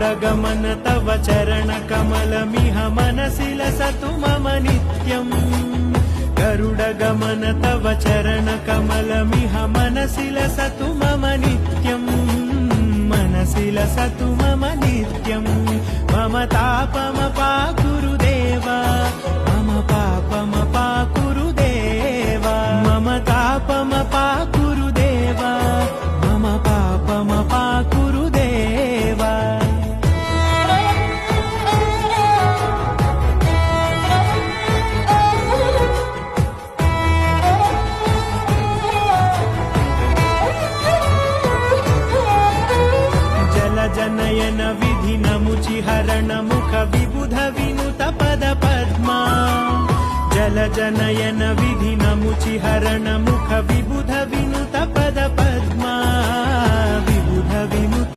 गरुडगमन तव चरणकमलमिह मनसि लसतु मम नित्यम् गरुडगमन तव चरणकमलमिह मनसि लसतु मम नित्यम् मनसि लसतु मम नित्यम् मम तापमपा गुरुदेवा मम पापमपा गुरुदेवा मम तापमपा गुरुदेवा मम पापमपा गुरुदेवा जनयन विधि नमुचि हरण मुख विबुध विनुत पद पद्मा जल जनयन विधि नमुचि हरण मुख विबुध विनुत पद पद्मा विबुध विनुत